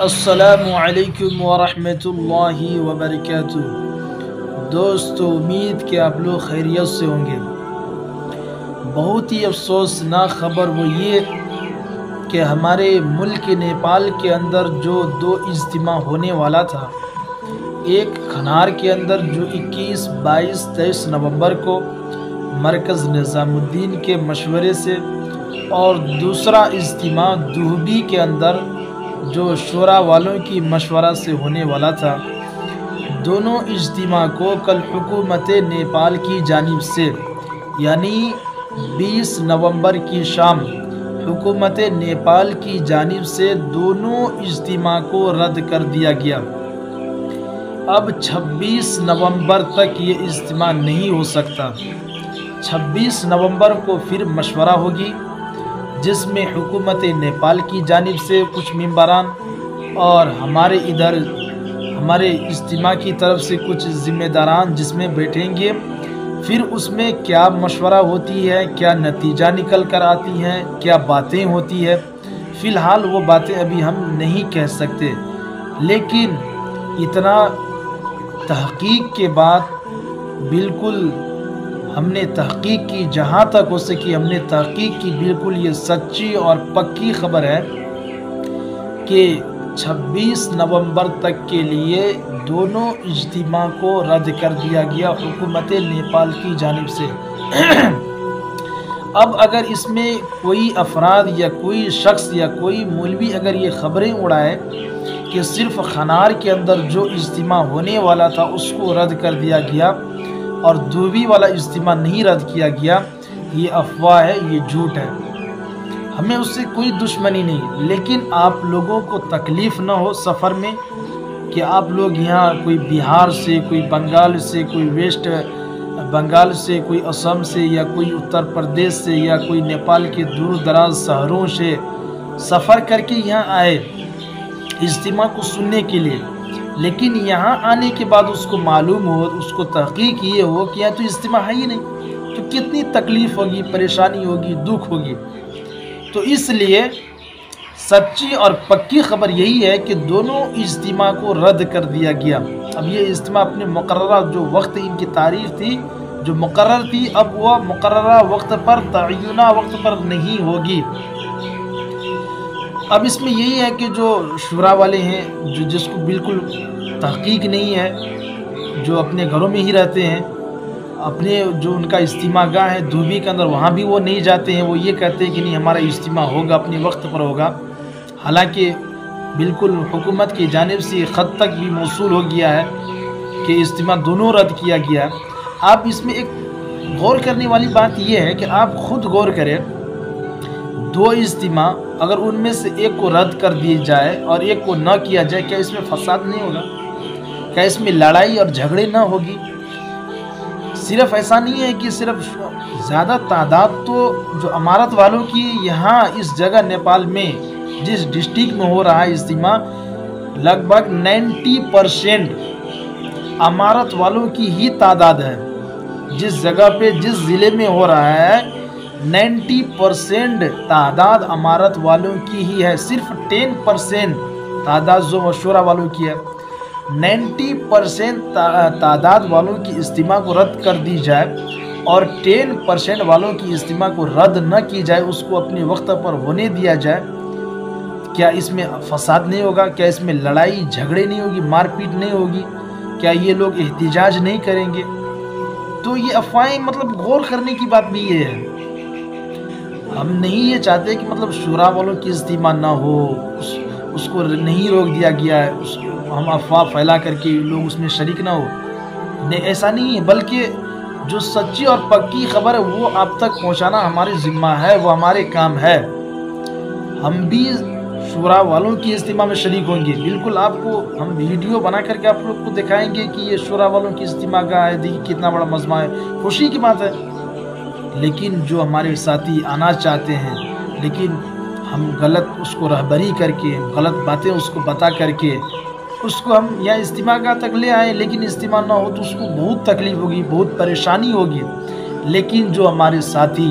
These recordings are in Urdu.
السلام علیکم ورحمۃ اللہ وبرکاتہ۔ دوستو، امید کہ آپ لوگ خیریت سے ہوں گے۔ بہت ہی افسوسناک خبر وہ یہ کہ ہمارے ملک نیپال کے اندر جو دو اجتماع ہونے والا تھا، ایک کھنار کے اندر جو 21، 22، 23 نومبر کو مرکز نظام الدین کے مشورے سے، اور دوسرا اجتماع دوبی کے اندر جو شورا والوں کی مشورہ سے ہونے والا تھا، دونوں اجتماع کو کل حکومت نیپال کی جانب سے یعنی 20 نومبر کی شام حکومت نیپال کی جانب سے دونوں اجتماع کو رد کر دیا گیا۔ اب 26 نومبر تک یہ اجتماع نہیں ہو سکتا۔ 26 نومبر کو پھر مشورہ ہوگی، جس میں حکومت نیپال کی جانب سے کچھ ممبران اور ہمارے اجتماع کی طرف سے کچھ ذمہ داران جس میں بیٹھیں گے۔ پھر اس میں کیا مشورہ ہوتی ہے، کیا نتیجہ نکل کر آتی ہیں، کیا باتیں ہوتی ہے، فی الحال وہ باتیں ابھی ہم نہیں کہہ سکتے، لیکن اتنا تحقیق کے بعد بالکل ہم نے تحقیق کی، جہاں تک ہو سکی ہم نے تحقیق کی، بالکل یہ سچی اور پکی خبر ہے کہ 26 نومبر تک کے لیے دونوں اجتماع کو رد کر دیا گیا حکومت نیپال کی جانب سے۔ اب اگر اس میں کوئی افراد یا کوئی شخص یا کوئی مولوی اگر یہ خبریں اڑائے کہ صرف کھنار کے اندر جو اجتماع ہونے والا تھا اس کو رد کر دیا گیا اور دوبی والا اجتماع نہیں رد کیا گیا، یہ افواہ ہے، یہ جھوٹ ہے۔ ہمیں اس سے کوئی دشمنی نہیں، لیکن آپ لوگوں کو تکلیف نہ ہو سفر میں کہ آپ لوگ یہاں کوئی بہار سے، کوئی بنگال سے، کوئی ویسٹ بنگال سے، کوئی اسم سے، یا کوئی اتر پردیش سے، یا کوئی نیپال کے دور دراز شہروں سے سفر کر کے یہاں آئے اجتماع کو سننے کے لیے، لیکن یہاں آنے کے بعد اس کو معلوم ہو، اس کو تحقیق یہ ہو کہ یہاں تو اجتماع ہے ہی نہیں، تو کتنی تکلیف ہوگی، پریشانی ہوگی، دکھ ہوگی۔ تو اس لیے سچی اور پکی خبر یہی ہے کہ دونوں اجتماع کو رد کر دیا گیا۔ اب یہ اجتماع اپنے مقررہ جو وقت ان کی تاریخ تھی، جو مقرر تھی، اب وہ مقررہ وقت پر، تعینہ وقت پر نہیں ہوگی۔ اب اس میں یہی ہے کہ جو شورا والے ہیں، جس کو بالکل تحقیق نہیں ہے، جو اپنے گھروں میں ہی رہتے ہیں، اپنے جو ان کا اجتماع گاہ ہے دوبی کے اندر، وہاں بھی وہ نہیں جاتے ہیں، وہ یہ کہتے ہیں کہ نہیں ہمارا اجتماع ہوگا، اپنے وقت پر ہوگا، حالانکہ بالکل حکومت کی جانب سے خط تک بھی موصول ہو گیا ہے کہ اجتماع دونوں رد کیا گیا۔ آپ اس میں ایک غور کرنے والی بات یہ ہے کہ آپ خود غور کریں، دو اجتماع اگر ان میں سے ایک کو رد کر دی جائے اور ایک کو نہ کیا جائے، کیا اس میں فساد نہیں ہوگا؟ کیا اس میں لڑائی اور جھگڑے نہ ہوگی؟ صرف ایسا نہیں ہے کہ صرف زیادہ تعداد تو جو امارت والوں کی یہاں اس جگہ نیپال میں جس ڈسٹرکٹ میں ہو رہا ہے اجتماع، لگ بھگ 90% امارت والوں کی ہی تعداد ہے۔ جس جگہ پہ جس ضلع میں ہو رہا ہے 90% تعداد امارت والوں کی ہی ہے، صرف 10% تعداد جو مشورہ والوں کی ہے۔ 90% تعداد والوں کی اجتماع کو رد کر دی جائے اور 10% والوں کی اجتماع کو رد نہ کی جائے، اس کو اپنے وقت پر ہونے دیا جائے، کیا اس میں فساد نہیں ہوگا؟ کیا اس میں لڑائی جھگڑے نہیں ہوگی، مار پیٹ نہیں ہوگی؟ کیا یہ لوگ احتجاج نہیں کریں گے؟ تو یہ افواہیں، مطلب غور کرنے کی بات بھی یہ ہے۔ ہم نہیں یہ چاہتے کہ مطلب شورا والوں کی اجتماع نہ ہو، اس کو نہیں روک دیا گیا ہے، ہم افواہ پھیلا کر کے لوگ اس میں شریک نہ ہو، نہیں، ایسا نہیں ہے، بلکہ جو سچی اور پکی خبر ہے وہ آپ تک پہنچانا ہمارے ذمہ ہے، وہ ہمارے کام ہے۔ ہم بھی شورا والوں کی اجتماع میں شریک ہوں گے، بالکل آپ کو ہم ویڈیو بنا کر کے آپ لوگ کو دکھائیں گے کہ یہ شورا والوں کی اجتماع کا ہے، دیکھیے کتنا بڑا مجمع ہے، خوشی کی بات ہے۔ لیکن جو ہمارے ساتھی آنا چاہتے ہیں، لیکن ہم غلط اس کو رہبری کر کے، غلط باتیں اس کو بتا کر کے اس کو ہم یا اجتماع کا تک لے آئیں، لیکن اجتماع نہ ہو تو اس کو بہت تکلیف ہوگی، بہت پریشانی ہوگی۔ لیکن جو ہمارے ساتھی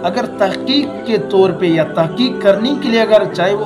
اگر تحقیق کے طور پہ یا تحقیق کرنے کے لیے اگر چاہے وہ